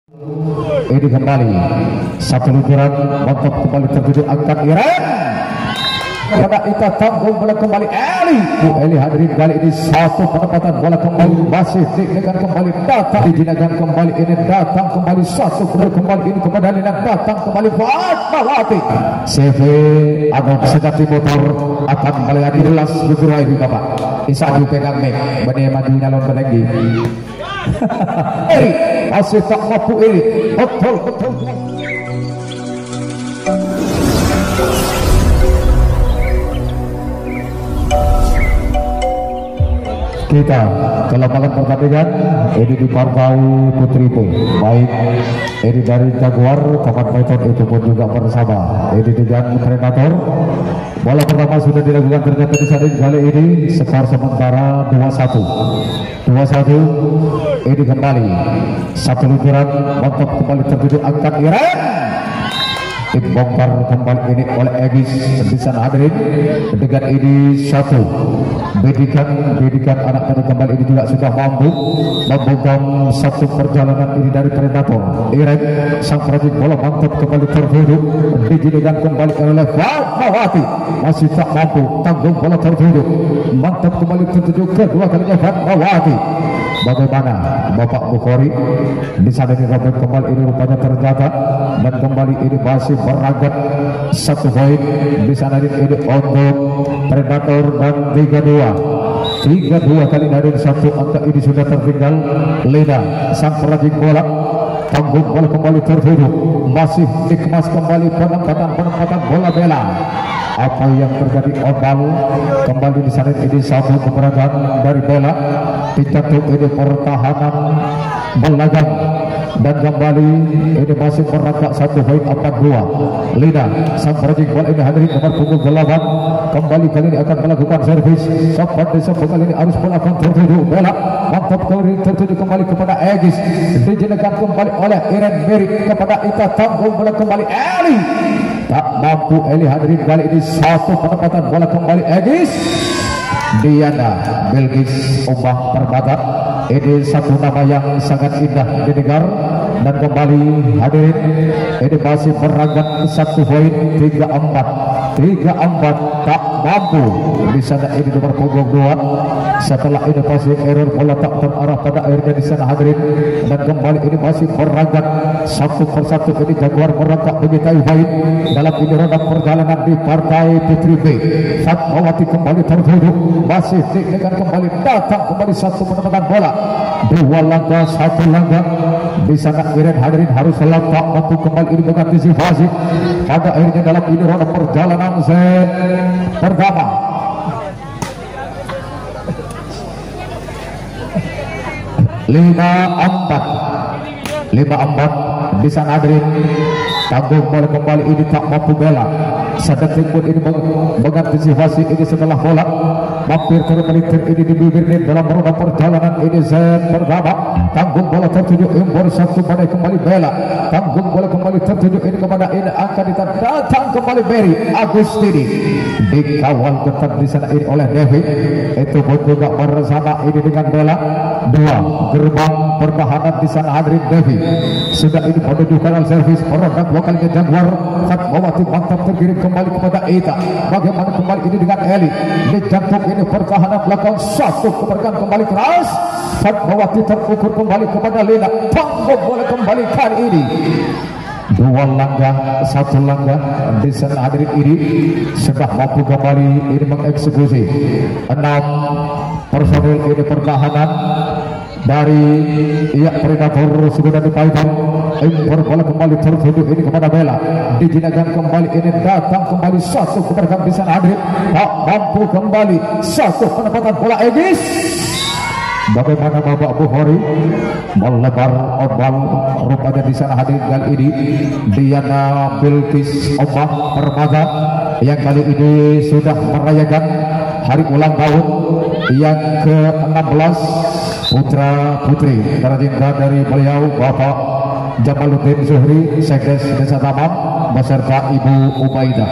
Ini kembali satu luncuran mantap kembali tertuju angkat Iren pada Ita tanggung bola kembali Eli hadirin kali ini satu penempatan bola kembali masih dengan kembali datang dijinakan kembali ini datang kembali satu kembali ini kepada Lina datang kembali Fatmawati CV Agung Sedati motor akan melayani jelas bergerak ini Bapak Isa pegang mek benih maju nyalon lagi Eri masih tak mampu Eri betul kita kelembagaan pertandingan ini di Parpau Putri P baik ini dari Jaguar Taman Python itu pun juga bersama ini dengan Predator. Bola pertama sudah dilakukan ternyata di sana kali ini skor sementara 2-1 ini kembali satu luncuran mantap kembali tertuju angkat Iren dibongkar kembali ini oleh Egis di sana hadirin dengan ini satu Bidikan anak tadi kembali ini juga sudah mampu membongkar satu perjalanan ini dari Predator. Iren sang perajin bola mantap kembali tertuju dijadikan kembali oleh Fatmawati masih tak mampu tanggung bola tertuju mantap kembali tertuju kedua kalinya Fatmawati. Bagaimana Bapak Bukhari di sana dirobek kembali ini rupanya terjaga dan kembali ini masih beragat satu poin di sana ini untuk Predator dan 3-2 kali dari satu angka ini sudah tertinggal. Lena sang perajin bola tanggung bola kembali tertuju masih dikemas kembali penempatan bola bela. Apa yang terjadi Obal kembali di sana ini satu keberadaan dari bola dicatuk ini pertahanan belakang dan kembali ini masih merangkak satu poin 4-2. Lina sang perajin bola ini hadirin nomor punggung 8 kembali kali ini akan melakukan servis sempat disebut kali ini harus bola akan tertuju bola mantap kembali tertuju kembali kepada Egis dijelaskan kembali oleh Iren Meri kepada Ita tanggung bola kembali Eli tak mampu Eli hadirin kali ini satu penempatan bola kembali Egis Diana Belgis Umbah Permata ini satu nama yang sangat indah didengar dan kembali hadirin ini masih merangkak satu poin 3-4 tak mampu di sana ini nomor punggung 2 setelah ini masih error bola tak terarah pada akhirnya di sana hadirin dan kembali ini masih merangkak satu persatu ini Jaguar merangkak begitu baik dalam ini roda perjalanan di Partai Putri B. Fatmawati kembali tertuju masih dengan kembali datang kembali satu penempatan bola 2 langkah 1 langkah di sana Iren hadirin harus langkah mampu kembali ini mengantisipasi pada akhirnya dalam ini roda perjalanan set pertama 5-4 di sana hadirin tanggung bola kembali ini tak mampu bela sedetik pun ini mengantisipasi ini setelah bola mampir ke menit ini di bibir dalam roda perjalanan ini set pertama tanggung bola tertuju imbor satu pada kembali bela tanggung bola kembali tertuju ini kepada ini angka datang kembali Mary Agustini dikawal ketat di sana ini oleh Devi itu pun juga bersama ini dengan bola 2 gerbang pertahanan di sana hadirin Devi sudah ini menuju kanal servis merodak 2 kalinya Jaguar Fatmawati mantap terkirim kembali kepada Ita bagaimana kembali ini dengan Eli di jantung ini pertahanan belakang satu keberkan kembali keras Fatmawati terukur kembali kepada Lena tanggung bola kembali kali ini 2 langkah 1 langkah di sana hadirin ini sudah mampu kembali ini mengeksekusi 6 personil ini pertahanan dari Predator sudah dipaitkan impor bola kembali tertuju ini kepada Bella dijinakan kembali ini datang kembali satu keberkan di sana hadirin tak mampu kembali satu penempatan bola Egis. Bagaimana Bapak Bukhari melebar Obal rupanya di sana hadir kali ini Diana Bilkis Umbah Permata yang kali ini sudah merayakan hari ulang tahun yang ke-16 putra putri tercinta dari beliau Bapak Jamaluddin Zuhri Sekdes Desa Taman beserta Ibu Ubaidah.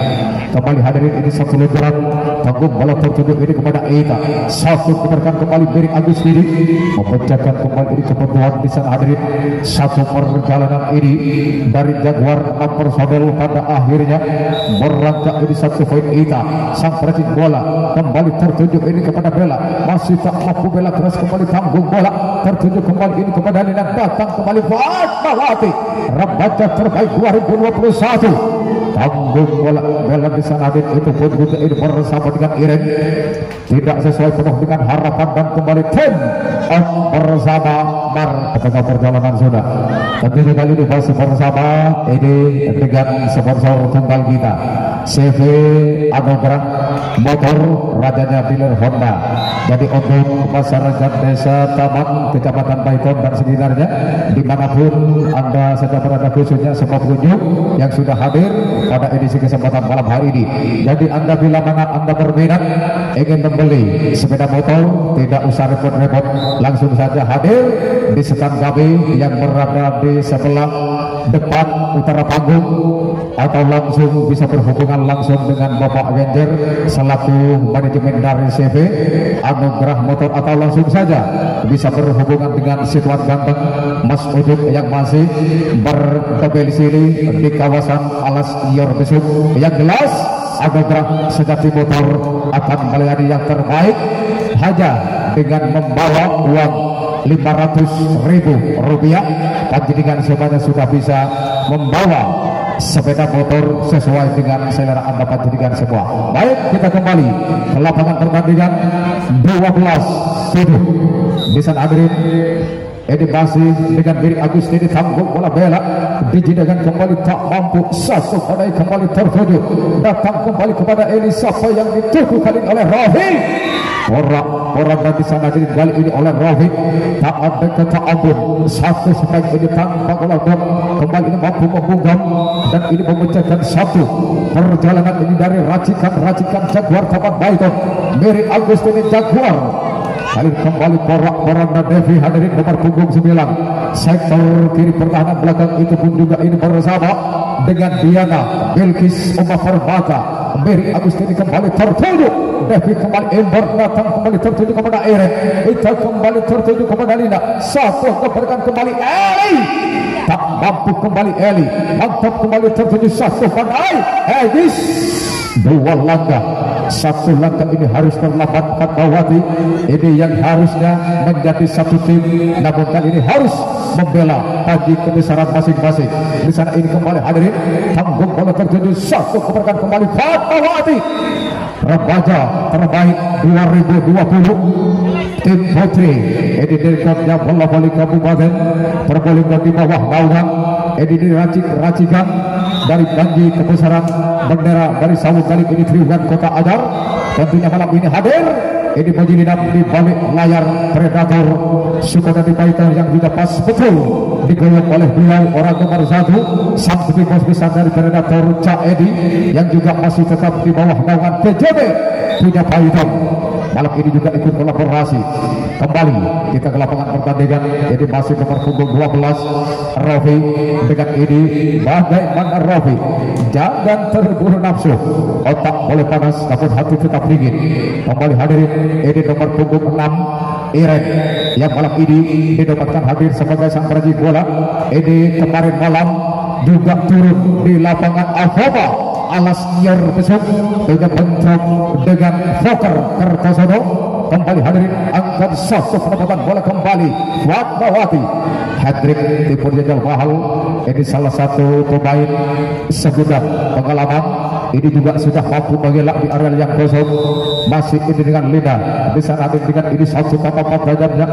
kembali hadirin ini satu lebaran tanggung bola tertuju ini kepada Eita, satu keberkan kembali Beri Agustini memecahkan kembali ini kebutuhan di sana hadirin. Satu perjalanan ini dari Jaguar nomor Sobel pada akhirnya merangkak ini satu poin Eita, sang percik bola kembali tertuju ini kepada Bella, masih tak mampu Bella keras kembali tanggung bola tertuju kembali ini kepada Lina, datang kembali Fatmawati, remaja terbaik 2021 tanggung bola Bella di sana itu pun juga ini bersama dengan Iren tidak sesuai penuh dengan harapan dan kembali tim bersama Mar ketika perjalanan sudah tentunya kali ini masih bersama ini dengan sponsor tunggal kita CV Anugerah Motor Rajanya Dealer Honda. Jadi untuk masyarakat desa Taman Kecamatan Baiton dan sekitarnya dimanapun Anda sedang berada, khususnya semua pengunjung yang sudah hadir pada edisi kesempatan malam hari ini. Jadi Anda bila mana Anda berminat ingin membeli sepeda motor, tidak usah repot-repot, langsung saja hadir di stand kami yang berada di sebelah depan utara panggung, atau langsung bisa berhubungan langsung dengan Bapak Genjer selaku manajemen dari CV Anugerah Motor, atau langsung saja bisa berhubungan dengan Situan Ganteng Mas Ujuk yang masih berdomisili di kawasan Alas Yor Besuk. Yang jelas Anugerah Sejati Motor akan melayani yang terbaik hanya dengan membawa uang Rp500.000. Panjenengan semuanya sudah bisa membawa sepeda motor sesuai dengan selera Anda panjenengan semua. Baik, kita kembali ke lapangan pertandingan 12-7 di sana hadirin. Edukasi dengan Beri Agustini tanggung bola Bella dijadikan kembali tak mampu, satu pada kembali tertuju, datang kembali kepada Eli, siapa yang dituju kali oleh Rofi. Orang di sana jadi kali ini oleh Rofi, tak ada kata ampun, satu sebaik ini tanpa bola kembali ini mampu membungkam dan ini memecahkan satu perjalanan ini dari racikan Jaguar Taman Baiton. Beri Agustini Jaguar kali kembali porak-porak dan Devi hadirin nomor punggung 9 sektor kiri pertahanan belakang itu pun juga ini bersama dengan Diana Bilkis Umar Permata. Beri Agustini kembali tertuju, Devi kembali Ember datang kembali tertuju kepada Eren, itu kembali tertuju kepada Lina, satu keberkan kembali Eli, tak mampu kembali Eli, mantap kembali tertuju satu pandai Edis, dua langkah. Satu langkah ini harus terlambat Fatmawati, ini yang harusnya menjadi satu tim, namun kali ini harus membela bagi kebesaran masing-masing. Di sana ini kembali hadirin tanggung bola tertuju, satu keberkan kembali Fatmawati, remaja terbaik 2020 tim putri. Ini direkodnya bola voli kabupaten Probolinggo di bawah naungan ini racikan dari banggi kebesaran bendera dari Sawu kali ini Triwulan Kota Ajar. Tentunya malam ini hadir ini menyelinap di balik layar Predator Sukoda di Baiton yang juga pas betul digoyong oleh beliau orang nomor 1 sang bos besar dari Predator Cak Edi yang juga masih tetap di bawah naungan PJB punya Baiton. Malam ini juga ikut kolaborasi. Kembali kita ke lapangan pertandingan, jadi masih nomor punggung 12 Rofi dengan ini. Bagaimana Rofi? Jangan terburu nafsu, otak boleh panas namun hati tetap dingin. Kembali hadirin ini nomor punggung 6 Iren yang malam ini didapatkan hadir sebagai sang perajin bola. Ini kemarin malam juga turun di lapangan Alfaba Alas Yor Besuk dengan bentrok dengan Fokker Kertosono. Kembali hadirin angkat satu penempatan bola kembali Fatmawati, hat-trick tipu jajal mahal. Ini salah satu pemain segudang pengalaman, ini juga sudah mampu mengelak di area yang kosong. Masih ini dengan Lina di sana dengan ini satu tanpa derajatnya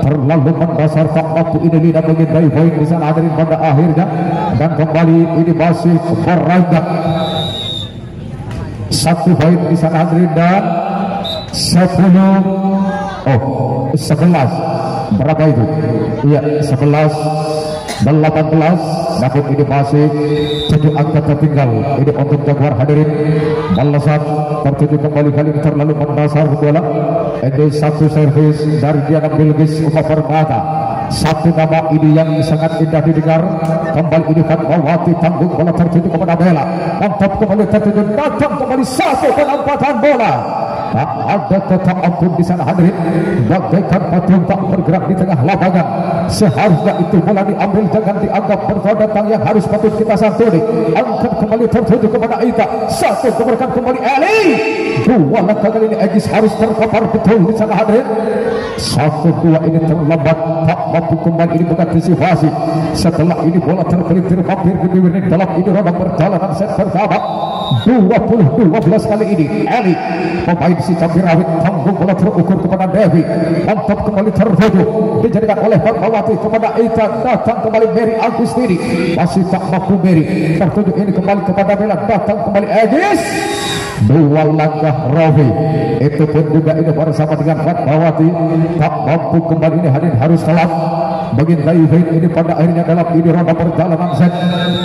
terlalu mendasar, tak mampu ini Lina menghindari poin di sana hadirin pada akhirnya. Dan kembali ini masih berangkat satu poin di sana hadirin dan 11 berapa itu? Iya 11-18, namun ini masih 7 angka tertinggal ini untuk Jaguar hadirin. Balasan tertuju kembali kali ini terlalu mendasar bola. Ini satu servis dari Diana Bilkis Umar Permata. satu nama ini yang sangat indah didengar. Kembali ini Fatmawati tanggung bola tertuju kepada Bella, mantap kembali tertuju, datang kembali satu penempatan bola. Tak ada kata ampun di sana hadirin, bagaikan patung tak bergerak di tengah lapangan. Seharusnya itu bola diambil, jangan dianggap berdatang yang harus patut kita santuni. Angkat kembali tertuju kepada Ita, satu keberkan kembali Eli, dua langkah kali ini Egis harus terkapar betul di sana hadirin. Satu dua ini terlambat, tak mampu kembali ini mengantisipasi. Setelah ini bola terpelintir hampir di menit dalam ini roda perjalanan set pertama 20-12 kali ini. Eli pemain si Campirawit tanggung bola terukur kepada Devi, mantap kembali tertuju dijadikan oleh Fatmawati kepada Ita, datang kembali Mary Agustini, masih tak mampu Mary tertuju ini kembali kepada Bella, datang kembali Egis, dua langkah Robi, itu pun juga ini bersama dengan Fatmawati, tak mampu kembali ini hadirin harus kalah. Mengintai ini pada akhirnya dalam ini roda perjalanan set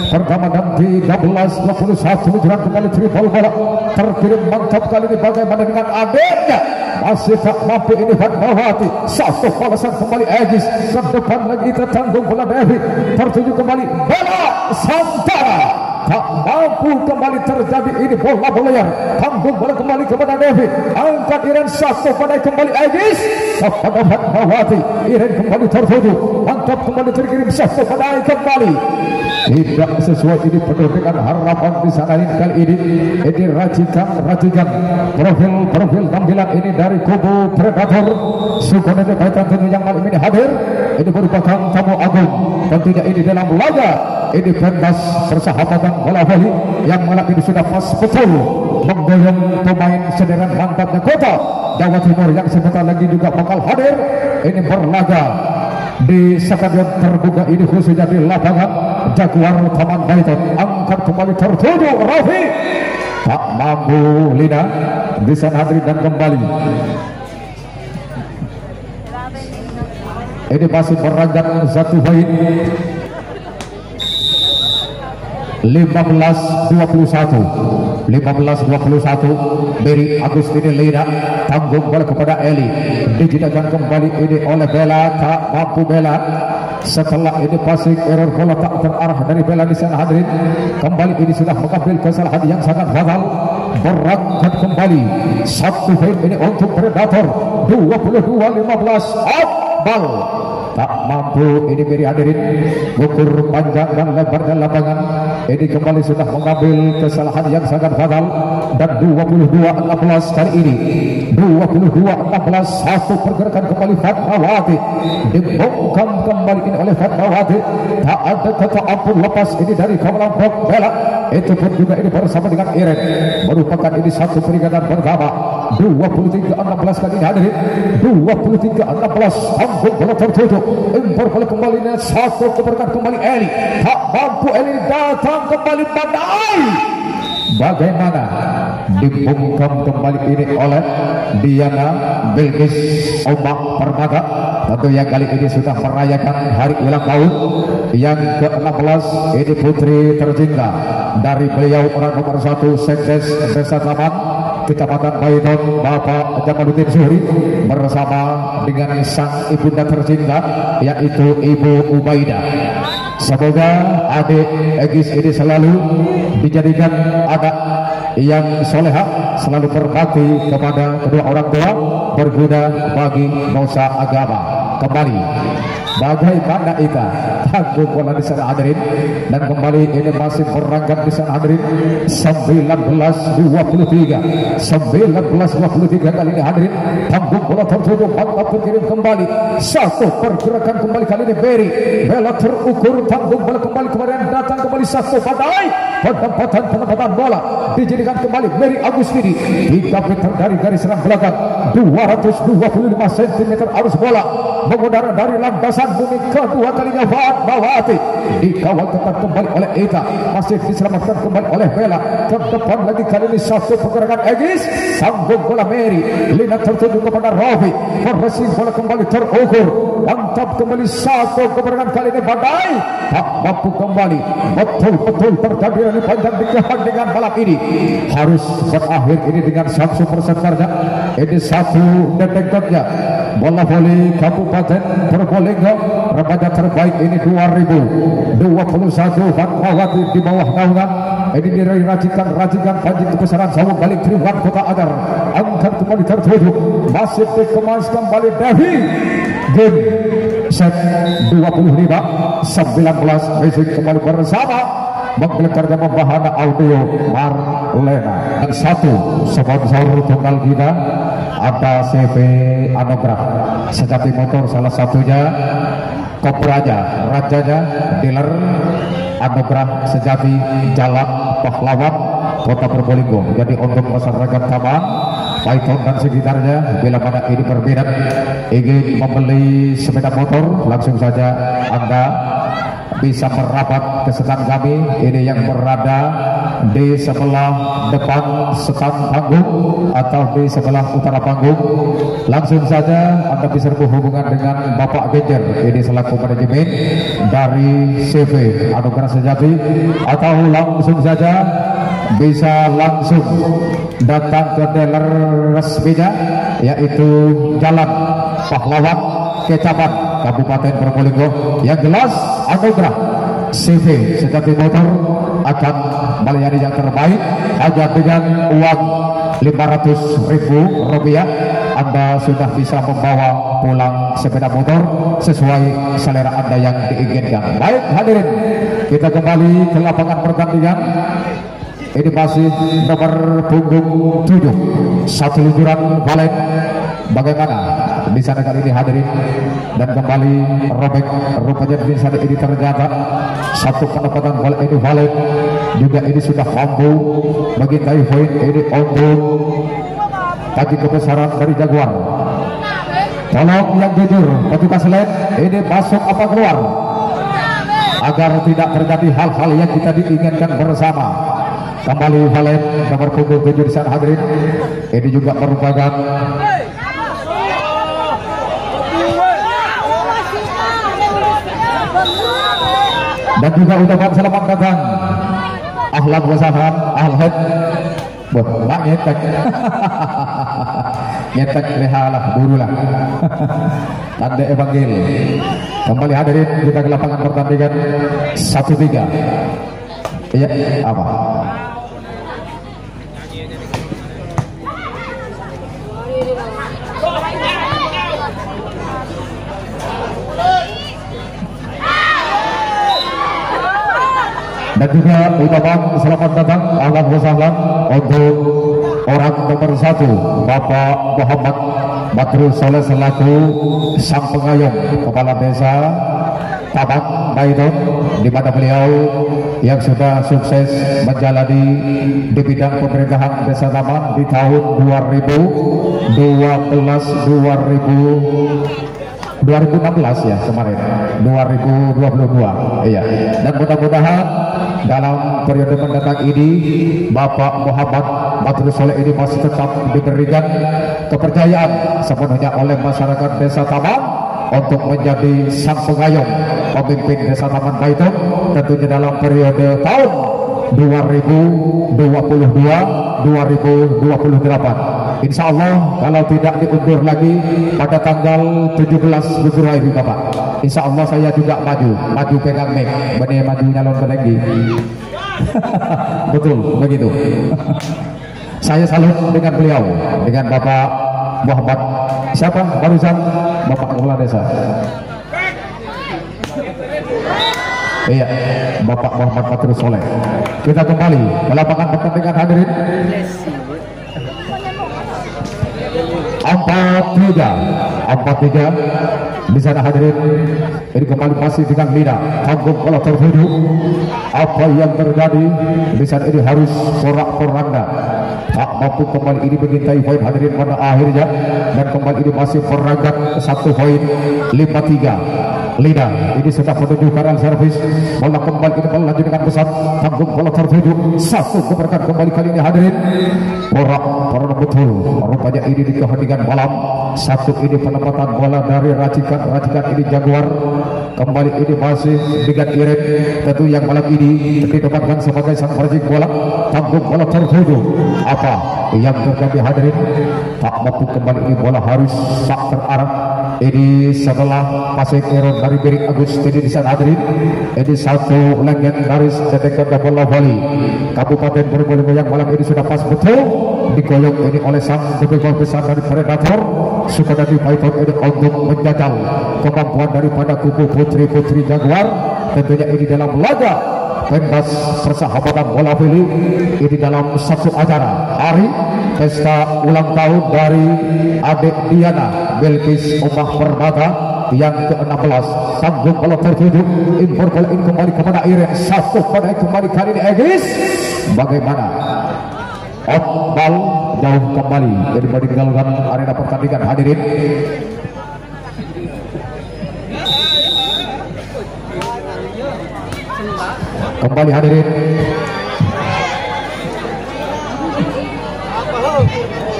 pertama dan 13-21 menjelang kembali triple bola terkirim mantap kali ini bagaimana dengan adanya masih tak mampu ini Fatmawati, satu balasan kembali Egis ke depan lagi tertanggung bola Devi, tertuju kembali Bella Santara, tak mampu kembali terjadi ini bola liar, tanggung bola kembali kepada Devi, angkat Iren satu pada kembali Egis kepada Fatmawati, Iren kembali tertuju, mantap kembali terkirim satu pada kembali, tidak sesuai ini penuh dengan harapan di sana ini kali ini racikan profil tampilan ini dari kubu Predator Sukone Baitan tentu yang malam ini hadir, ini merupakan tamu agung tentunya ini dalam laga ini pentas persahabatan bola voli yang malam ini sudah pas betul menggoyang pemain sederan mantapnya kota Jawa Timur yang sebentar lagi juga bakal hadir ini berlaga di stadion terbuka ini khususnya di lapangan Jaguar Taman Baiton. Angkat kembali tertuju Rafi, tak mampu Lina bisa hadir dan kembali ini masih beranjak satu poin 15-21 Beri Agustini Lina tanggung bola kepada Eli, dijadikan kembali ini oleh Bella, tak mampu Bella setelah ini passing error bola tak terarah dari Bella di sana hadirin, kembali ini sudah mengambil kesalahan yang sangat fatal, berangkat kembali satu poin ini untuk Predator 22-15 Akbal tak mampu ini Miri hadirin ukur panjang dan lebar dan lapangan ini kembali sudah mengambil kesalahan yang sangat fatal dan 22-16 kali ini 22-16 satu pergerakan kembali Fatmawati dibongkam kembali ini oleh Fatmawati, tak ada kata ampun lepas ini dari kelompok Bella, itu pun juga ini bersama dengan Iren merupakan ini satu peringatan pertama 23-16 kali ini hadirin 23-16 tanggung bola tertutup impor bola kembali dan satu keberkan kembali Eli, tak mampu Eli datang kembali badai, bagaimana dibungkam kembali ini oleh Diana Bilqis Omak Permata, tentu yang kali ini sudah merayakan hari ulang tahun yang ke-16 ini putri tercinta dari beliau orang nomor 1 Sekdes Desa Taman Kecamatan Baiton Bapak Jamaluddin Zuhri bersama dengan sang ibunda tercinta yaitu Ibu Ubaidah. Semoga adik Egis ini selalu dijadikan anak yang soleha, selalu berbakti kepada kedua orang tua, berguna bagi nusa agama. Kembali bagaimana Ika tanggung bola di sana hadirin dan kembali ini masih berangkat di sana hadirin 19-23 kali ini hadirin tanggung bola tertuju mantap terkirim kembali satu pergerakan kembali kali ini Bella terukur tanggung bola kembali kemarin datang kembali satu badai penempatan bola dijadikan kembali Mary Agustini 3 meter dari garis serang belakang 225 cm arus bola mengudara dari landasan bumi kedua kalinya Fatmawati dikawal ketat kembali oleh Ita, masih diselamatkan kembali oleh Bella ke depan lagi kali ini satu pergerakan Egis sambung bola Mary Lina tertuju kepada Robi, progressing bola kembali terukur mantap kembali satu keberangkan kali ini badai tak mampu kembali betul-betul terjadi dari panjang di kehandingan balap ini harus berakhir ini dengan sang super sekarnya ini satu detektornya bola voli Kabupaten Probolinggo, remaja terbaik ini 2021 Fatmawati di bawah naungan ini dari racikan Panji Kebesaran Sawung balik Triwan Kota Adar, angkat kembali tertuju, masih dikemas kembali Devi. Game set 25-19 Risik kembali bersama menggelar membahana audio Marlena dan satu sponsor tunggal kita ada CV Anugrah Sejati Motor, salah satunya Kopraja rajanya dealer Anugrah Sejati Jalan Pahlawan Kota Probolinggo. Jadi untuk masyarakat Taman Python dan sekitarnya, bila mana ini berminat ingin membeli sepeda motor, langsung saja Anda bisa merapat ke stand kami ini yang berada di sebelah depan stand panggung atau di sebelah utara panggung. Langsung saja Anda bisa berhubungan dengan Bapak Genjer ini selaku manajemen dari CV Anugerah Sejati, atau langsung saja bisa langsung datang ke dealer resminya yaitu Jalan Pahlawan Kecapan Kabupaten Probolinggo. Yang jelas Anugerah CV Sejati Motor akan melayani yang terbaik hanya dengan uang Rp500.000 Anda sudah bisa membawa pulang sepeda motor sesuai selera Anda yang diinginkan. Baik hadirin, kita kembali ke lapangan pertandingan. Ini masih nomor punggung 7, satu luncuran balik. Bagaimana di sana kali ini hadirin, dan kembali robek rupanya di sana ini ternyata satu penempatan bola ini balik juga ini sudah mampu mengintai poin ini untuk Panji Kebesaran dari Jaguar. Tolong yang jujur petugas lain ini masuk apa keluar agar tidak terjadi hal-hal yang kita diinginkan bersama. Kembali Valen nomor punggung 7 di sana hadirin, ini juga merupakan dan juga ucapan selamat datang ahlan wa sahlan ahlan buat lah nyetek nyetek lehalah burulah tanda evangel. Kembali hadirin kita ke lapangan pertandingan 1-3. Iya apa dan juga ucapan selamat datang ahlan wa sahlan untuk orang nomor 1 Bapak Muhammad Badrul Soleh selaku sang pengayom kepala desa Taman Python, di mana beliau yang sudah sukses menjalani di bidang pemerintahan desa Taman di tahun 2016 ya kemarin 2022 iya. Dan mudah-mudahan dalam periode mendatang ini Bapak Muhammad Badrul Soleh ini masih tetap diberikan kepercayaan sepenuhnya oleh masyarakat desa Taman untuk menjadi sang pengayom pemimpin desa Taman Python tentunya dalam periode tahun 2022-2028. Insya Allah kalau tidak diundur lagi pada tanggal 17 Februari Bapak, insya Allah saya juga maju pegang mic, benih maju nyalon lagi. Betul begitu. Saya salut dengan beliau, dengan Bapak Muhammad siapa barusan Bapak Kepala Desa. Iya, Bapak Muhammad Badrul Soleh. Kita kembali ke lapangan pertandingan hadirin. 4-3 di sana hadirin. Ini kembali masih dengan Lina tanggung bola tertuju. Apa yang terjadi di sana ini harus porak-poranda, tak mampu kembali ini mengintai poin hadirin pada akhirnya, dan kembali ini masih merangkak 1 poin 5-3. Lina ini sudah menuju kanan servis, bola kembali ini melaju dengan besar, tanggung bola tertuju, satu keberkan kembali kali ini hadirin. Porak betul rupanya ini di keheningan malam. Satu ini penempatan bola dari racikan ini Jaguar kembali ini masih dengan Iren. Tentu yang malam ini didapatkan sebagai sang perjik bola, tanggung bola tertuju. Apa yang terjadi hadirin? Tak mampu kembali ini bola harus tak terarah. Ini setelah passing error dari Berik Agus ini di sana hadirin. Ini satu legendaris detekan bola volley Kabupaten Probolinggo yang malam ini sudah pas betul digoyong ini oleh sang pemain besar dari Predator Sukadadi Python ini untuk menjajal kemampuan daripada kubu putri-putri Jaguar. Tentunya ini dalam laga pentas persahabatan bola volley ini dalam satu acara hari pesta ulang tahun dari adik Diana Belkis Omah Permata yang ke-16. Tanggung bola tertuju, impor bola ini kembali kepada Iren, satu pada kembali kali ini Egis. Bagaimana? Bal jauh kembali jadi meninggalkan arena pertandingan hadirin. Kembali hadirin.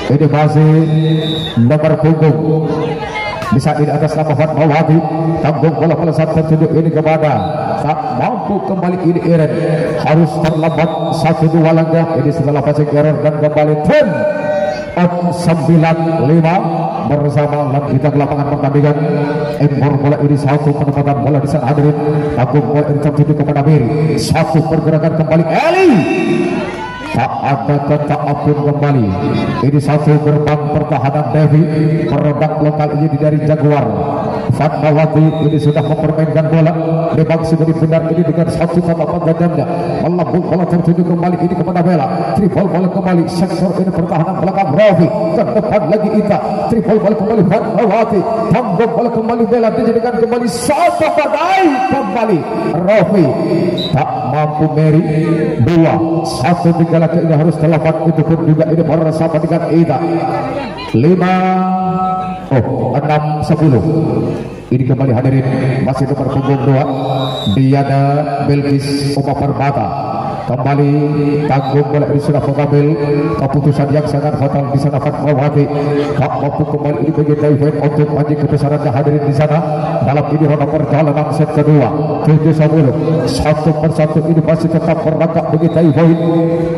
Ini masih nomor punggung bisa di atas nama Fatmawati. Tanggung bola melesat tertuju ini kepada tak mampu kembali ini Iren, harus terlambat 1-2 langkah ini setelah passing error dan kembali 9-5 bersama kita lapangan pertandingan. Impor bola ini satu penempatan bola di sana hadirin. Tanggung bola ini tertuju kepada Miri, satu pergerakan kembali Eli. Tak ada kata apun kembali. Ini satu gerbang pertahanan Devi, produk lokal ini dari Jaguar. Fatmawati ini sudah mempermainkan bola. Memang sudah benar ini dengan satu sama gajahnya. Melambung bola tertuju kembali ini kepada Bella. Triple bola kembali sektor ini pertahanan belakang Rofi. Ke depan lagi Ita. Triple bola kembali Fatmawati. Tanggung bola kembali Bella dijadikan kembali satu badai kembali Rofi. Tak mampu Mary 2-1 3 lagi ini harus terlambat. Itu pun juga ini bersama dengan Ida 6-10. Ini kembali hadirin masih nomor punggung 2 Diana Belkis Omah Permata. Kembali tanggung bola ini sudah mengambil keputusan yang sangat fatal di sana. Fatmawati tak mampu kembali ini bagi David untuk maju kebesarannya hadirin di sana. Dalam ini ronde perjalanan set kedua 7-10 satu persatu ini masih tetap merangkak bagi David.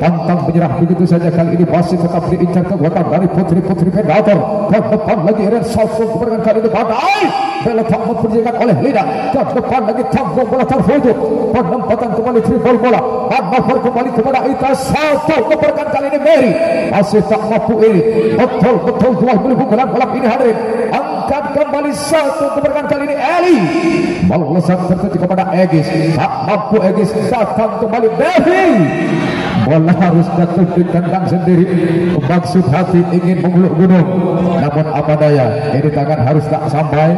Pantang menyerah begitu saja kali ini masih tetap diincar kekuatan dari putri-putri Predator. Ke depan lagi Eren satu kemenangan kali ini badai. Bella tak memperjakan oleh Lida. Ke depan lagi tanggung bola terwujud. Penempatan kembali triple bola. Over kembali kepada Ita, satu keberkan kali ini Mary masih tak mampu ini. Betul-betul dua pukulan malam ini hadirin. Angkat kembali satu keberkan kali ini Eli. Melesat tertuju kepada Egis. Tak mampu Egis, datang kembali Devi. Bola harus jatuh di kandang sendiri. Maksud hati ingin mengeluk gunung, namun apa daya ini tangan harus tak sampai.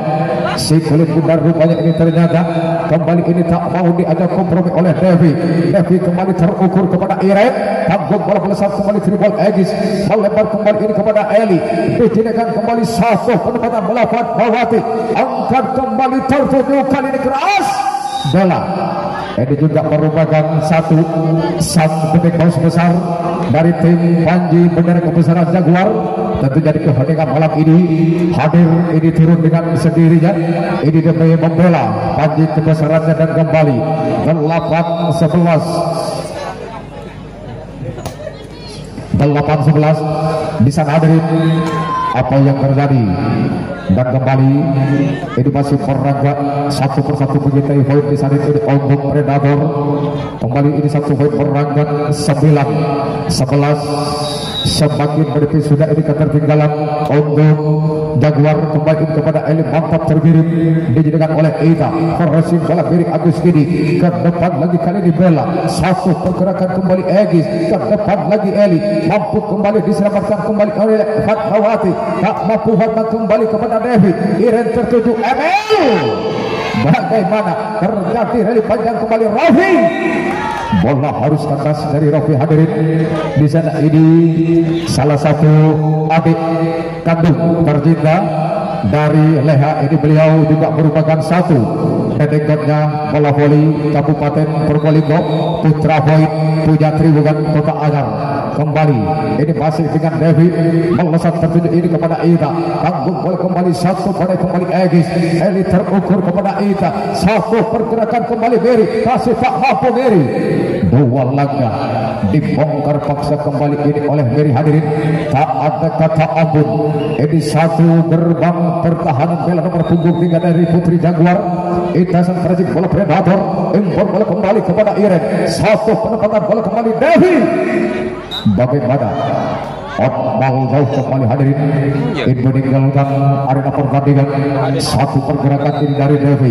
Si kulit bundar rupanya ini ternyata kembali ini tak mau diajak kompromi oleh Devi. Devi kembali terukur kepada Iren. Tanggung bola melesat kembali triple Egis. Melebar kembali ini kepada Eli. Dijadikan kembali satu penempatan bola Fatmawati. Angkat kembali tertuju kali ini keras. Bola ini juga merupakan satu sang bebek paus besar dari tim Panji Bendera Kebesaran Jaguar. Tentu jadi keheningan malam ini hadir ini turun dengan sendirinya. Ini demi membela Panji kebesarannya dan kembali 8-11 di sana hadirin. Apa yang terjadi dan kembali ini masih merangkak satu persatu mencintai poin di sana ini untuk Predator. Kembali ini satu poin merangkak 9-11 semakin menipis sudah ini ketertinggalan untuk Jaguar. Kembali kepada Eli, mantap tergiring dijadikan oleh Ida. Forcing bola Berik Agus ini ke depan lagi kali ini Bella. Satu pergerakan kembali Egis ke depan lagi Eli, mampu kembali diselamatkan kembali oleh Fatmawati. Tak mampu hantam kembali kepada Devi. Iren tertuju ML. Bagaimana terjadi rally panjang kembali Rafi. Bola harus kandas dari Rafi hadirin. Di sana ini salah satu adik kandung tercinta dari Leha ini. Beliau juga merupakan satu dedekatnya bola voli Kabupaten Probolinggo, Putra Void Pujatri bukan Kota Anyar. kembali. Ini masih dengan Devi melesat tertuju ini kepada Ida. Tanggung bola kembali satu pada kembali Egis. Eli terukur kepada Ida. Satu pergerakan kembali Mary. Kasih tak mampu Mary. Dua langkah dibongkar paksa kembali ini oleh Mary. Hadirin, tak ada kata ampun. Ini satu gerbang pertahanan bela nomor punggung 3 dari Putri Jaguar. Ida sang perajin bola predator. Impor bola kembali kepada Iren. Satu penempatan bola kembali Devi. Bagaimana Otmal jauh kembali hadirin. Ini meninggalkan arena pertandingan. Satu pergerakan ini dari Devi.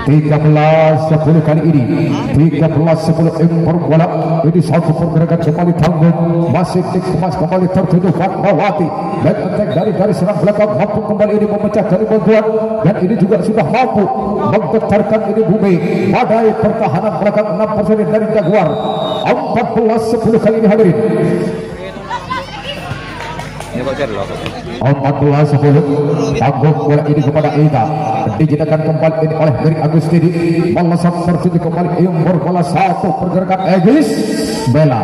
13-10 kali ini. 13-10 impor bola. Ini satu pergerakan kembali tanggung. Masih dikemas kembali tertuju Fatmawati. Dan attack dari garis serang belakang mampu kembali ini memecah dari bantuan. Dan ini juga sudah mampu menggetarkan ini bumi. Badai pertahanan belakang 6% dari Jaguar. 14-10 kali ini hadirin. 14-10 tanggung bola ini kepada Ida. Dijadikan kembali ini oleh Mary Agustini. Melesat tertuju kembali impor bola. Satu pergerakan Egis bela.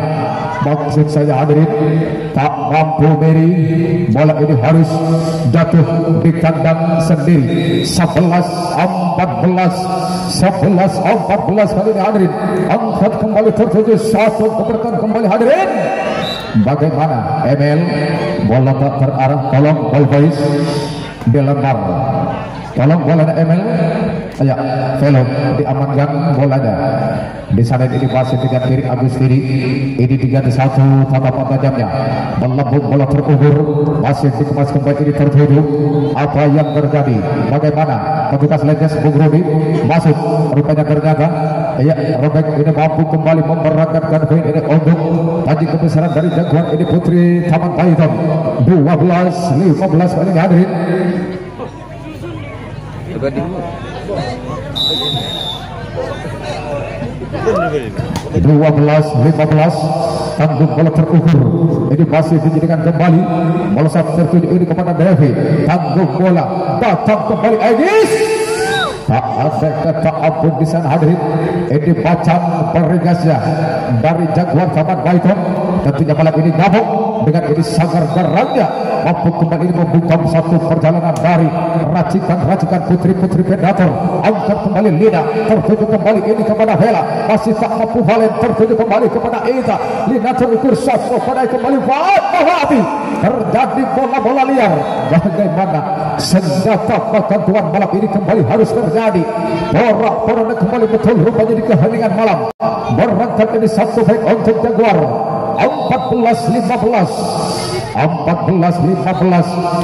Maksud saya hadirin, tak mampu Mary. Bola ini harus jatuh di kandang sendiri. 11-14 kali ini hadirin. Angkat kembali tertuju. Satu pergerakan kembali hadirin. Bagaimana Emil, bola tak terarah. Tolong Always dilembar. Tolong bola Emil. Ya, Velo diamankan bolanya. Di sana ini masih dengan Mary Agustini. Ini 3-1 tatapan tajamnya. Melambung bola terukur. Masih dikemas kembali ini tertuju. Apa yang terjadi? Bagaimana? Petugas Leges Bung Rudi masuk. Rupanya ternyata ya, Robek ini mampu kembali memberangkatkan poin ini untuk taji kebesaran dari Jaguar ini Putri Taman Python. 12-15 kali ini hadirin. 12-15 tanggung bola terukur. Ini masih dijadikan kembali. Melesat tertuju ini kepada Devi. Tanggung bola datang kembali Egis. Tak ada kata ampun di sana hadirin. Ini macam perigasnya dari Jaguar Taman Python. Tentunya malam ini gabung dengan ini sangar garangnya. Mampu kembali membuka satu perjalanan dari racikan putri-putri predator. Angkat kembali Lina. Tertuju kembali ini kepada Vela. Masih tak mampu Valen. Tertuju kembali kepada Ida. Lina terukur satu pada kembali Fatmawati. Terjadi bola-bola liar. Bagaimana senjata pergantuan malam ini kembali harus terjadi. Porak-poranda kembali betul rupanya di keheningan malam. Berangkat ini satu baik untuk Jaguar. 14-15.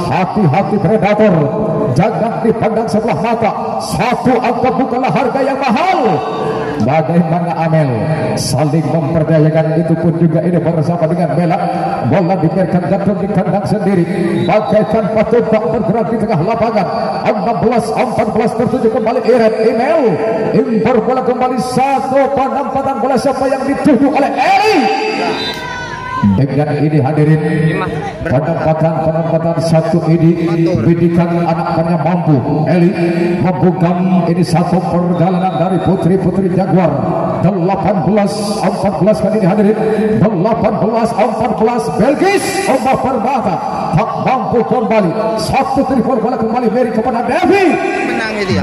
Hati-hati predator. Jangan dipandang sebelah mata. Satu angka bukanlah harga yang mahal. Bagaimana Amel saling memperdayakan, itu pun juga ini bersama dengan Bella. Bola dibiarkan jatuh di kandang sendiri. Bagaikan patumbak bergerak di tengah lapangan. 16-14 tertuju kembali Iren. Email impor bola kembali. Satu penempatan bola siapa yang dituju oleh Eli. Dengan ini hadirin, penempatan satu ini bidikan anak-anaknya mampu. Eli membungkam ini satu perjalanan dari putri-putri Jaguar. 18-14 kali ini hadirin. 18-14 Belgis Omar Permata tak mampu kembali. Satu tripod bola kembali Mary kepada Devi.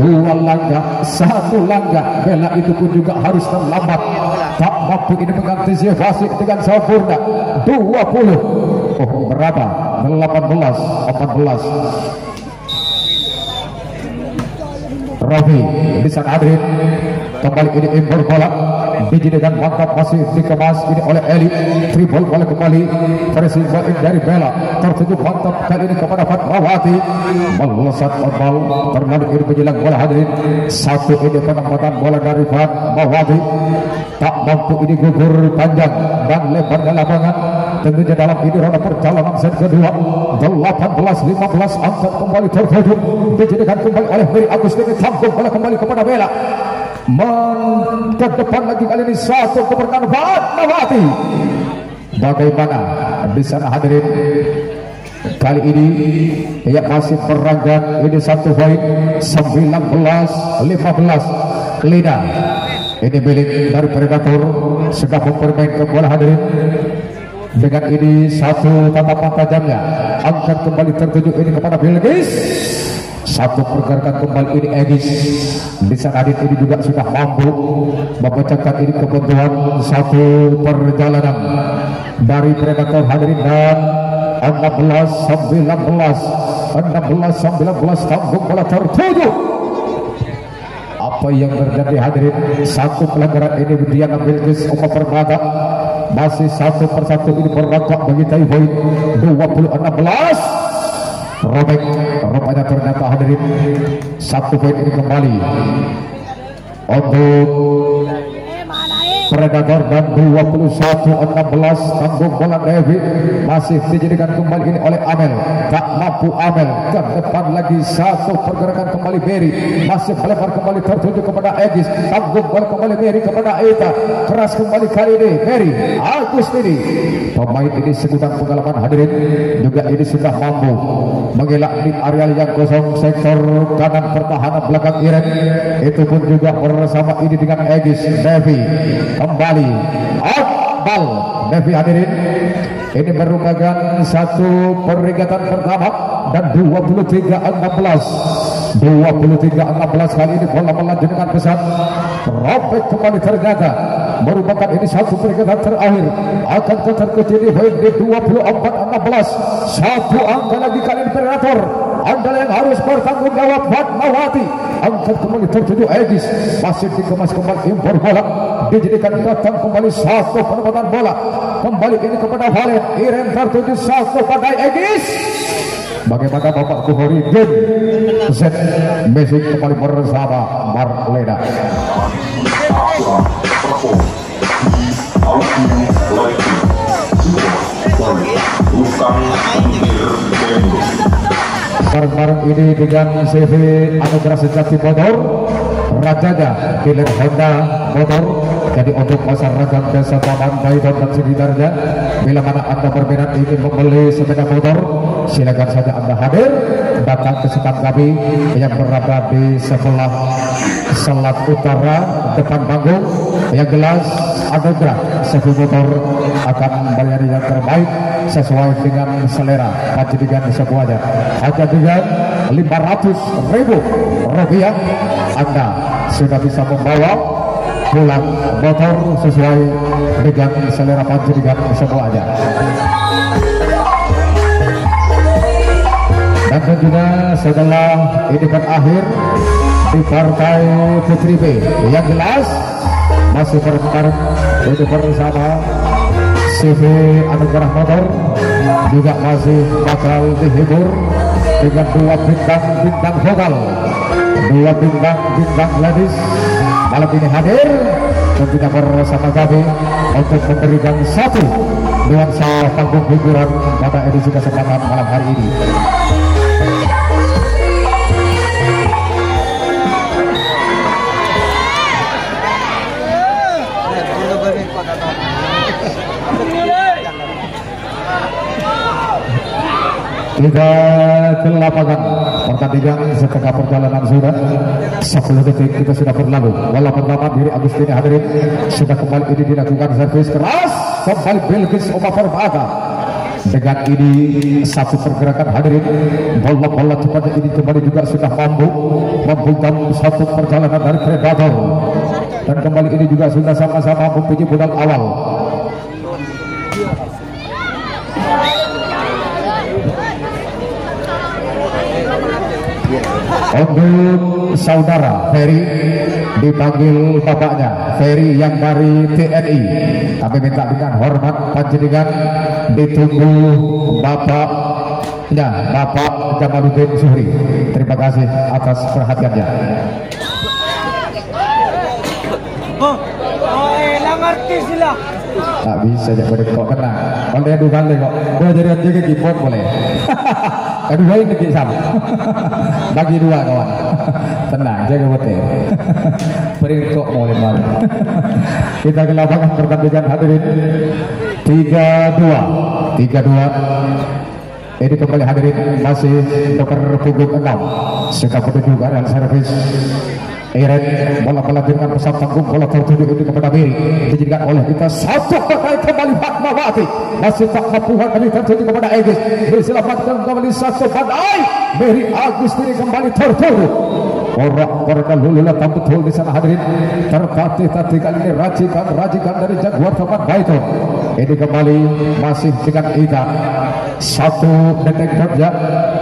Dua langkah, satu langkah. Bella itu pun juga harus terlambat. Tak mampu ini mengantisipasi dengan sempurna. 20 berapa? 18-14. Rafi bisa hadirin. Kembali ini impor bola dijadikan mantap, masih dikemas ini oleh Eli. Tribol bola kembali versi dari Bella. Tertuju mantap kali ini kepada Fatmawati. Melesat ombal terlalu ini menjelang bola hadirin. Satu ini penempatan bola dari Fatmawati. Tak mampu ini gugur panjang dan lebarnya lapangan. Tentunya dalam ini roda perjalanan set kedua. 18-15 angkat kembali tertuju. Dijadikan kembali oleh Mary Agustini. Tanggung bola kembali kepada Bella. Ke depan lagi kali ini satu keberkahan Fatmawati. Bagaimana di sana hadirin? Kali ini ya masih berangkat ini satu poin. 19-15 Lina. Ini milik dari predator. Sudah mempermainkan bola hadirin. Dengan ini satu tatapan tajamnya angkat kembali tertuju ini kepada Bilqis. Satu pergerakan kembali ini Egis. Lisan Adit ini juga sudah mampu membacakan ini kebutuhan satu perjalanan dari Predator hadirin. Dan 16-19 tanggung bola tertuju. Apa yang terjadi hadirin? Satu pelanggaran ini Diana Bilqis Oma Permata. Masih satu persatu ini berangkat bagi Taiwan. 20-16 robek. Rupanya ternyata hadirin satu poin ini kembali untuk Predator. Dan 21-16 tanggung bola Devi masih dijadikan kembali ini oleh Amel. Tak mampu Amel ke depan lagi. Satu pergerakan kembali Mary masih melempar kembali tertuju kepada Egis. Tanggung bola kembali Mary kepada Eta. Keras kembali kali ini Mary Agus ini. Pemain ini sebutan pengalaman hadirin juga ini sudah mampu mengelak di areal yang kosong sektor kanan pertahanan belakang Iren. Itu pun juga bersama ini dengan Egis. Devi kembali Akbal Devi hadirin. Ini merupakan satu peringatan pertama. Dan 23-16 kali ini bola melaju dengan pesat. Robek kembali terjaga. Merupakan ini satu peringatan terakhir. Akan terkecil di 24-16. Satu angka lagi kali ini Predator. Anda yang harus bertanggung jawab. Fatmawati angkat kembali tertuju Egis. Masih dikemas kembali impor bola. Dijadikan datang kembali satu penempatan bola. Kembali ini kepada Valen. Iren tertuju satu pada Egis. Bagaimana Bapak Kuhori Game Z Messi kembali bersama Marlena. Bareng-bareng ini dengan CV Anugerah Sejati Motor Rajanya Dealer Honda Motor. Jadi untuk masyarakat desa Taman Baidon dan sekitarnya, bila mana Anda berminat ingin membeli sepeda motor, silakan saja Anda hadir datang ke stand kami yang berada di sebelah Selat Utara depan panggung. Yang jelas anugerah sebuah motor akan melayani yang terbaik sesuai dengan selera panjenengan semuanya. Hanya dengan 500.000 rupiah Anda sudah bisa membawa pulang motor sesuai dengan selera panjenengan semuanya. Dan juga setelah ini berakhir di partai Putri B, yang jelas masih berbareng ini bersama CV Anugerah Motor juga masih bakal dihibur dengan dua bintang vokal, dua bintang ladies malam ini hadir dan kita bersama kami untuk memberikan satu nuansa panggung hiburan pada edisi kesempatan malam hari ini. Kita ke lapangan pertandingan setengah perjalanan sudah 10 detik kita sudah berlalu. Bola pertama diri Agustini hadirin sudah kembali ini dilakukan servis keras kembali Bilqis Oma Permata. Dengan ini satu pergerakan hadirin bola cepat ini kembali juga sudah mampu membungkam satu perjalanan dari Predator. Dan kembali ini juga sudah sama-sama mempunyai modal awal. Untuk saudara Ferry dipanggil bapaknya Ferry yang dari TNI. Kami minta dengan hormat panjenengan ditunggu Bapak Jamaluddin Zuhri. Terima kasih atas perhatiannya. Ngerti sila. Tak bisa aja boleh kok tenang. Kalau dia dua kali kok, boleh jadi aja keyboard boleh. Kedua ini sama. Bagi dua kawan. Tenang, jaga betul. Beri kok boleh malu. Kita ke lapangan pertandingan hadirin. 3-2. Ini kembali hadirin masih nomor punggung 6. Suka petunjuk dan servis Iren bola melahirkan pesat tanggung bola tertuju ini kepada Mary dijadikan oleh kita satu pakai kembali Fatmawati masih tak mampu kali tertuju kepada Egis diselamatkan kembali satu badai Mary Agustini kembali tertuju orang-orang lululah tak betul di sana hadirin tertatih-tatih kali ini rajikan dari Jaguar Taman Baiton ini kembali masih dengan Ida satu detik kerja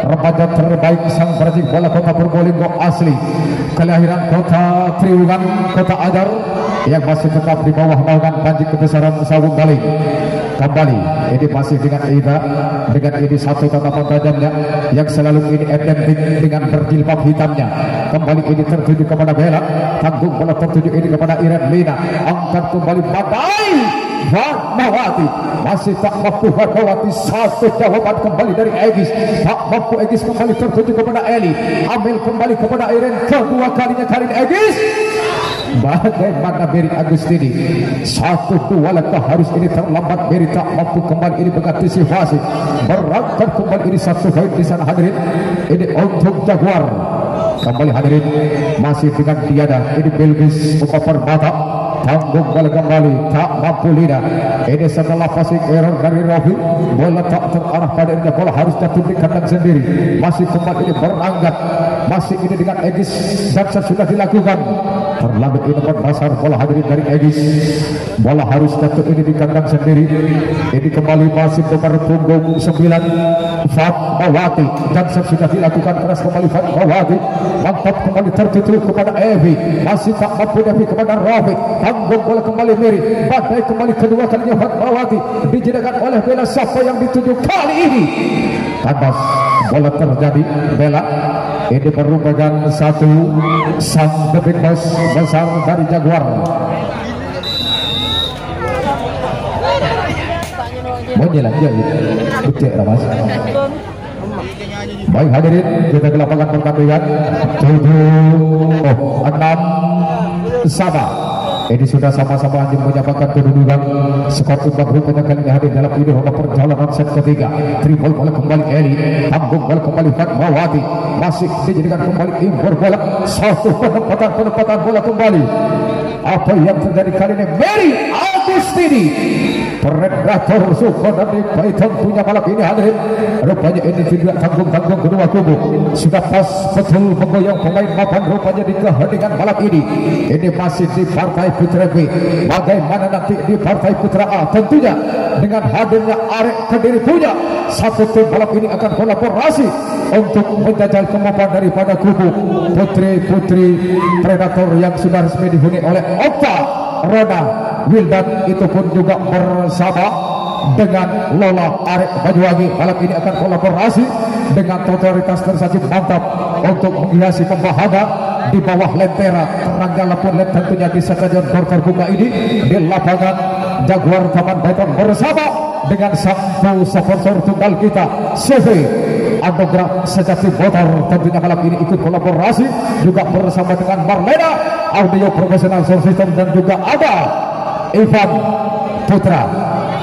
remaja terbaik sang perajin bola Kota Probolinggo asli kelahiran Kota Triwungan Kota Adar yang masih tetap di bawah naungan Panji Kebesaran Sawung Galing kembali ini masih dengan Ida dengan ini satu tatapan tajamnya yang selalu ini identik dengan berjilbab hitamnya kembali ini tertuju kepada Bella tanggung bola tertuju ini kepada Iren Lina angkat kembali badai Fatmawati masih tak mampu Fatmawati satu jawaban kembali dari Egis tak mampu Egis kembali tertuju kepada Eli ambil kembali kepada Iren kedua kalinya kali ini Egis bagaimana Mary Agustini satu dua langkah harus ini terlambat Mary tak mampu kembali ini mengantisipasi berangkat kembali ini satu poin di sana hadirin ini untuk Jaguar kembali hadirin masih dengan Diana ini Bilgis buka permata tanggung bola kembali tak mampu Lina ini setelah passing error dari Rofi bola tak terarah pada ini bola harus jatuh di kandang sendiri masih kembali ini berangkat masih ini dengan Egis Jaksa sudah dilakukan terlambat ini berdasar bola hadirin dari Egis bola harus jatuh ini di kandang sendiri ini kembali masih nomor punggung 9 Fatmawati Jaksa sudah dilakukan keras kembali Fatmawati mantap kembali tertutup kepada Evi masih tak mampu Evi kepada Rofi tanggung bola kembali Mary badai kembali kedua kalinya Fatmawati dijadikan oleh Bella siapa yang dituju kali ini kandas bola terjadi Bella ini merupakan satu sang the big boss besar dari Jaguar mau jalan dia betul lah mas baik hadirin kita ke lapangan pertandingan 6 sama ini sudah sama-sama anjing menyamakan kedudukan skor imbang rupanya kali ini hadir dalam ini roda perjalanan set ketiga triple bola kembali Eli tanggung bola kembali Fatmawati masih dijadikan kembali impor bola satu penempatan bola kembali apa yang terjadi kali ini Mary Agustini Predator Suko dari Baiton punya malam ini hadirin rupanya ini tidak tanggung-tanggung kedua kubu sudah pas betul menggoyang pemain mapan rupanya di keheningan malam ini masih di partai Putra B bagaimana nanti di partai Putra A tentunya dengan hadirnya Arek Kediri punya satu tim malam ini akan kolaborasi untuk menjajal kemampuan daripada kubu putri-putri Predator yang sudah resmi dihuni oleh Okta Rona Wildan itu pun juga bersama dengan Lola Arek Banyuwangi malam ini akan kolaborasi dengan otoritas tersajib mantap untuk menghiasi pembahagia di bawah lentera Ranggala pun tentunya di stadion terbuka ini di lapangan Jaguar Taman Baiton bersama dengan satu sponsor tunggal kita CV Anugerah Sejati Motor tentunya malam ini ikut kolaborasi juga bersama dengan Marlena Audio Profesional Sound System dan juga ada Ivan Putra.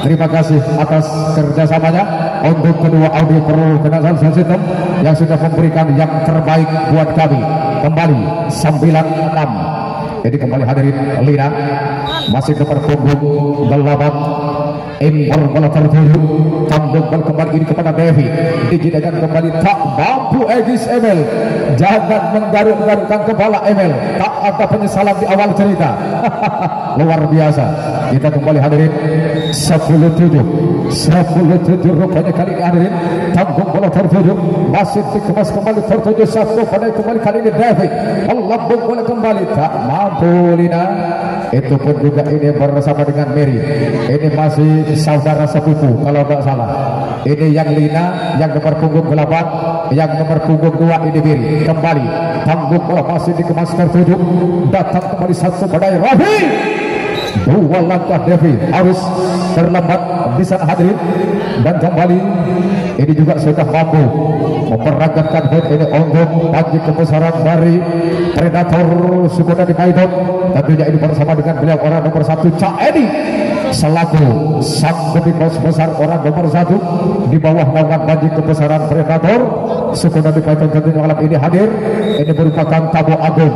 Terima kasih atas kerjasamanya untuk kedua audio profesional sound system yang sudah memberikan yang terbaik buat kami. Kembali 96 jadi kembali hadirin Lina masih depan punggung 8 impor bola tertuju tanggung bola kembali ini kepada Devi dijadikan kembali tak mampu Egis Emel jangan menggaruk-garukkan kepala Emel tak ada penyesalan di awal cerita luar biasa kita kembali hadirin 10-7 rupanya kali ini hadirin tanggung bola tertuju masih dikemas kembali tertuju satu pada kembali kali ini Devi melambung bola kembali tak mampu Lina itu pun juga ini bersama dengan Mary ini masih saudara sepupu kalau tidak salah ini yang Lina yang nomor punggung 8 yang nomor punggung 2 ini Mary kembali tanggung bola masih dikemas tertuju datang kembali satu pada Rafi dua langkah Devi harus terlambat di sana hadirin dan kembali ini juga sudah mampu memperagakan head ini untuk Panji Kebesaran dari Predator Sukoda di Baiton tentunya ini bersama dengan beliau orang nomor 1 Cak Edi selaku sang bos besar orang nomor 1 di bawah naungan Panji Kebesaran Predator suku Nabi Python tentunya malam ini hadir. Ini merupakan tamu agung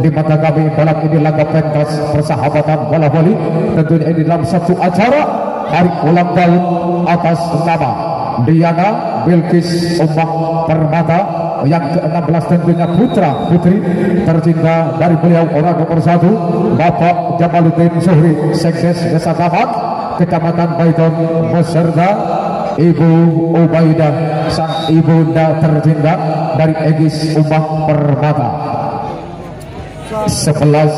di mata kami malam ini, laga pentas persahabatan bola voli. Tentunya ini dalam satu acara hari ulang tahun atas nama Diana Bilkis Ummah Permata yang ke-16, tentunya putra putri tercinta dari beliau orang nomor 1 Bapak Jamaluddin Zuhri, Sekdes Desa Taman Kecamatan Python, beserta Ibu Ubaidah, sang ibunda tercinta dari Egis Ummah Permata. 11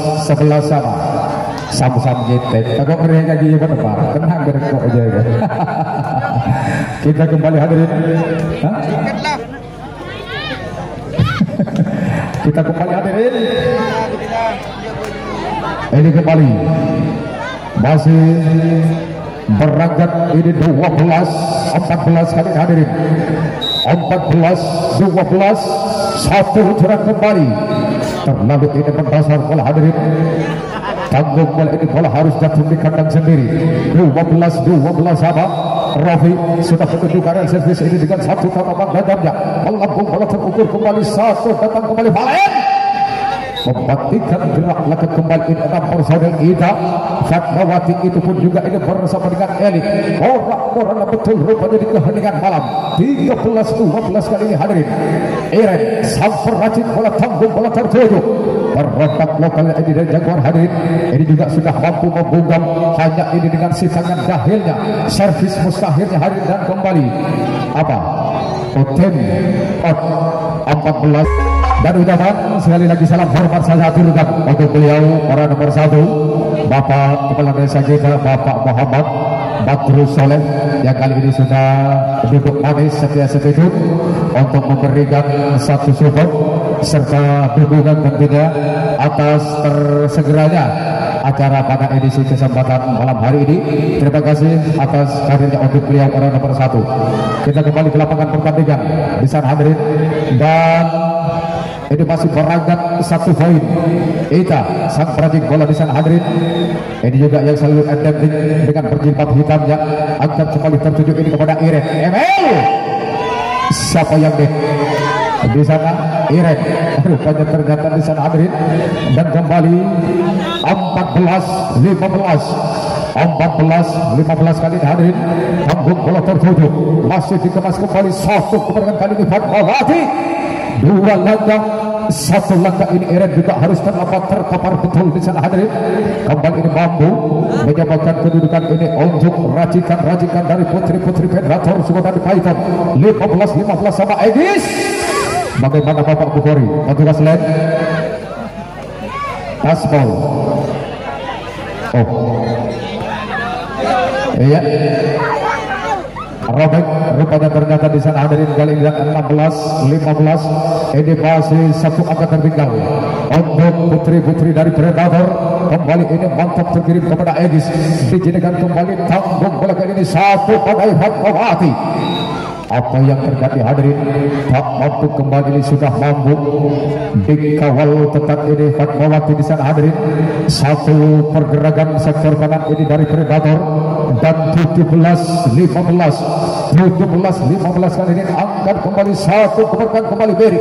sama gitu. Takut mereka gini berdebar, tenang berkok aja ya. Kita kembali hadirin. Kita kembali hadirin. Ini kembali masih berangkat ini 14 kali hadirin. 14 satu jarak kembali. Terlalu ini berdasar bola hadirin. Tanggung bola ini, bola harus jatuh di kandang sendiri. 12 sama Rafi sudah menunjukkan servis ini dengan satu tatapan dadamnya melambung bola terukur kembali, satu datang kembali Valen membatikan gerak lakukan kembali ini enam personel kita. Fatmawati itu pun juga ini bersama dengan Elik. Orang-orang betul rupanya di keheningan malam. 13-12 kali ini hadirin. Iren sampai racik bola, tanggung bola tertuju. Berontak lokalnya ini dari Jaguar hadirin. Ini juga sudah mampu membungkam, hanya ini dengan sitangan dahilnya, servis mustahilnya hadirin. Dan kembali apa? Oten 14. Dan ucapan sekali lagi salam hormat saya aturkan untuk beliau orang nomor 1 Bapak Kepala Desa kita, Bapak Muhammad Badrus Soleh, yang kali ini sudah duduk manis setia setuju untuk memberikan satu support serta dukungan tentunya atas tersegeranya acara pada edisi kesempatan malam hari ini. Terima kasih atas hadirnya untuk beliau orang nomor 1. Kita kembali ke lapangan pertandingan di sana hadirin, dan ini masih berangkat 1 poin. Ita sang peracik bola di sana hadirin. Ini juga yang selalu identik dengan berjilbab hitamnya, angkat kembali tertuju ini kepada Iren. ML siapa yang di sana? Iren rupanya ternyata di sana hadirin. Dan kembali 14-15 kali hadirin. Tanggung bola tertuju masih dikemas kembali, satu kemenangan kali ini Fatmawati. 2 langkah, 1 langkah ini Iren juga harus terkapar betul di sana hadirin. Kembali ini mampu menyamakan kedudukan ini untuk racikan dari putri-putri Predator suku Nabi Python. 15 sama Egis. Bagaimana Bapak Bukhari? Petugas lain Aspol. Iya. Robek rupanya ternyata di sana hadirin kali ini 16-15. Ini masih satu angka tertinggal untuk putri-putri dari Predator. Kembali ini mantap terkirim kepada Egis, dijadikan kembali tanggung bola kali ini satu pada Fatmawati. Apa yang terjadi hadirin? Tak mampu kembali, ini sudah mampu dikawal tetap ini Fatmawati di sana hadirin. Satu pergerakan sektor kanan ini dari Predator, dan 17-15 kali ini angkat kembali, satu keberkan kembali Beri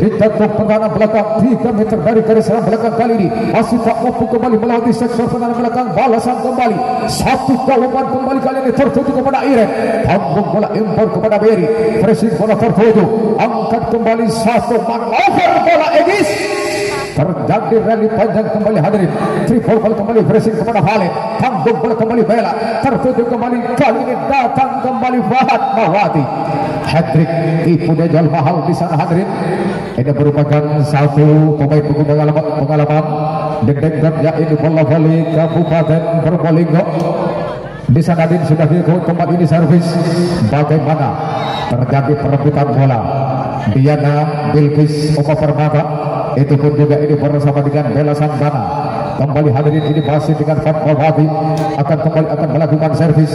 ditutup pertahanan belakang 3 meter dari garis serang belakang. Kali ini masih tak mampu kembali melewati sektor pertahanan belakang, balasan kembali satu jawaban kembali kali ini tertuju kepada Iren. Tanggung bola impor kepada Beri, pressing bola tertuju, angkat kembali satu, manuver bola Egis. Terjadi rally panjang kembali hadirin. Triple ball kembali, pressing kepada Khalid. Tanggung bola kembali Bella, tertuju kembali, kali ini datang kembali Fatmawati. Hat-trick tipu dajal mahal di sana hadirin. Ini merupakan satu pemain pengalaman deg-degan, yaitu bola voli Kabupaten Probolinggo. Di sana din sudah diikut kembali ini servis. Bagaimana terjadi perebutan bola? Diana Bilkis Ummah Permata itu pun juga ini bersama dengan Bella Santana. Kembali hadirin ini masih dengan Fatmawati, akan melakukan servis.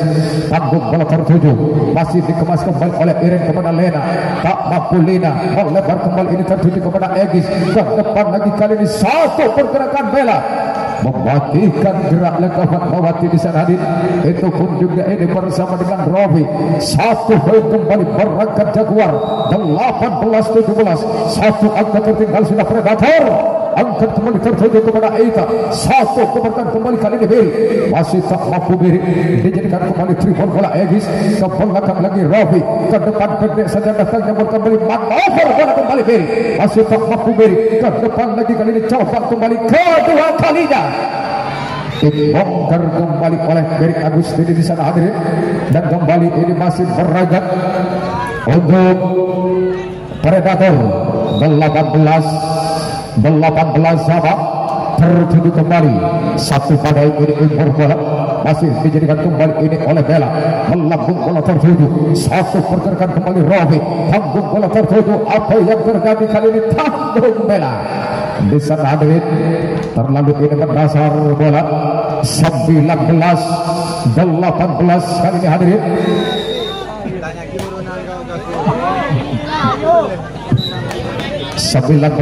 Tanggung bola tertuju masih dikemas kembali oleh Iren kepada Lena. Tak mampu Lena melebar kembali, ini tertuju kepada Egis. Ke depan lagi kali ini satu pergerakan Bella. mematikan gerak langkah Fatmawati di sana hadir. Itu pun juga ini bersama dengan Rofi. Satu poin kembali berangkat Jaguar 18-17. Satu angka tertinggal sudah Predator. Angkat kembali tertuju kepada Eita. Satu keberkan kembali kali ini Beri. Masih tak mampu Beri. Dijadikan kembali tripod bola Egis. Ke belakang lagi Rofi. Ke depan pendek saja datang yang kembali manuver bola kembali Beri. Masih tak mampu Beri. Ke depan lagi kali ini coba kembali kedua kalinya. Dibongkar kembali oleh Beri Agustini di sana hadirin. Dan kembali ini masih beragam untuk Predator 18 sama tertuju kembali. Satu pada ini impor bola masih dijadikan kembali ini oleh Bella. Melambung bola tertuju. Satu pergerakan kembali Rofi. Tanggung bola tertuju. Apa yang terjadi kali ini? Tanggung Bella di sana hadirin. Terlalu ini berdasar bola 19-18 kali ini hadirin. 19.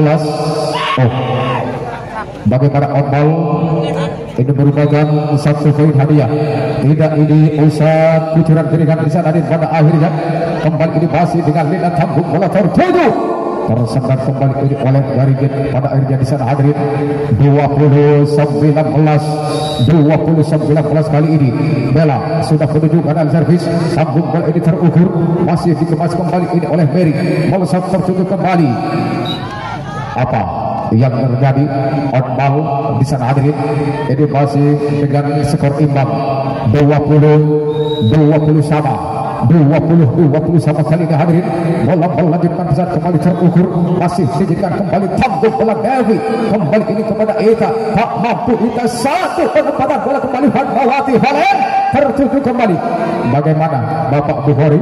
Bagaimana on ball ini merupakan satu poin hadiah. Tidak ini usah kucuran keringat di sana pada akhirnya kembali ini masih dengan Lina tanggung bola tertuju. Tersendat kembali ini oleh Garigin pada akhirnya di sana hadirin. 20-19 kali ini Bella sudah menuju kanan servis. Tanggung bola ini terukur masih dikemas kembali ini oleh Mary. Melesat tertuju kembali. Apa yang terjadi? On ball di sana hadirin. Ini masih dengan skor imbang 20 sama 20 sama kali ini hadirin. Bola melanjutkan pesat kembali terukur masih dijadikan kembali tanggung bola Devi kembali ini kepada Eka. Tak mampu Eka. Satu penempatan bola kembali Fatmawati Valen tertuju kembali. Bagaimana Bapak Bukhari?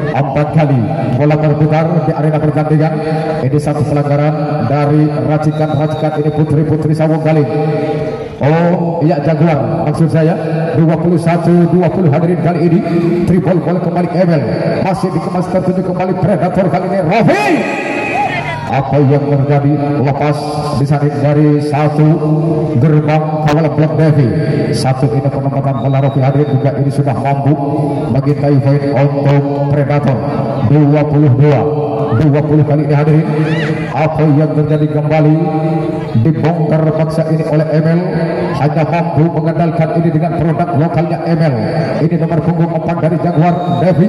4 kali bola terputar di arena pertandingan. Ini satu pelanggaran dari racikan ini putri-putri Sawung Galing. Oh iya Jaguar maksud saya. 21-20 hadirin kali ini. Tribol bola kembali Emel. Masih dikemas tertuju kembali Predator kali ini Rofi. Apa yang terjadi? Lepas disaring dari satu gerbang kawal blok Devi. Satu ini penempatan bola Rofi hadirin juga ini sudah mampu bagi Typhoid untuk Predator. 20 kali ini hadirin. Apa yang terjadi kembali? Dibongkar paksa ini oleh Emel. Hanya mampu mengandalkan ini dengan produk lokalnya Emel. Ini nomor punggung 4 dari Jaguar Devi.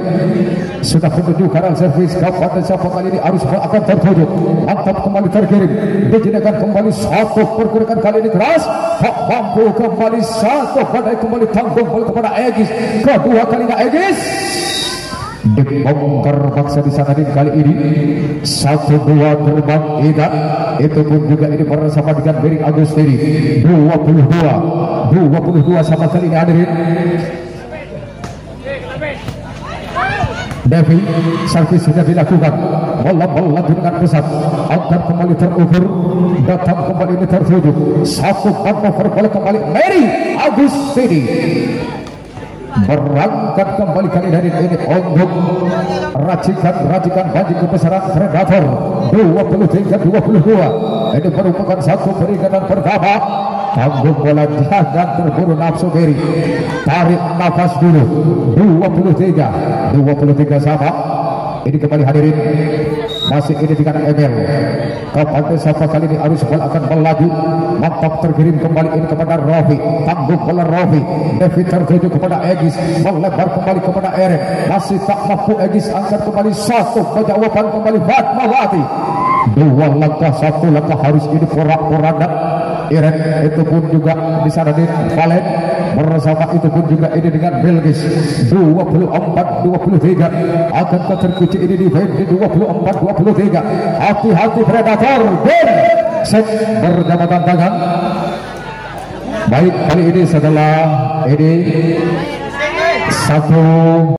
Sudah menuju kanan servis Kabupaten Siapa kali ini harus akan tertuju. Mantap kembali terkirim. Dijadikan kembali satu pergerakan kali ini keras. Tak mampu kembali satu pada kembali tanggung bola kepada Egis. Kedua kalinya Egis. Dibongkar paksa di sana kali ini 1-2 gerbang Ida. Itu pun juga ini bersama dengan Beri Agustini. 22 sama kali ini hadirin. Devi servis sudah dilakukan. Bola dengan pesat angkat kembali terukur. Datang kembali ini tertuju. Satu manuver bola kembali Mary Agustini. Berangkat kembali kali dari ini untuk racikan baju kebesaran Predator 23-22. Ini merupakan satu peringatan pertama. Tanggung bola jangan terburu nafsu Beri. Tarik nafas dulu. 23 sama. Ini kembali hadirin. Masih ini dengan Emel. Kabupaten Siapa kali ini arus bola akan melaju. Mantap terkirim kembali ini kepada Rofi. Tanggung bola Rofi. Devi tertuju kepada Egis. Melebar kembali kepada Eren. Masih tak mampu Egis angkat kembali satu. Penjawaban kembali Fatmawati. 2 langkah 1 langkah harus ini porak-poranda. Eren itu pun juga di sana di Valen bersama itu pun juga ini dengan Belgis. 24-23 akan terkunci ini di 24-23. Hati-hati Predator. Ben set berjabatan tangan. Baik kali ini setelah ini satu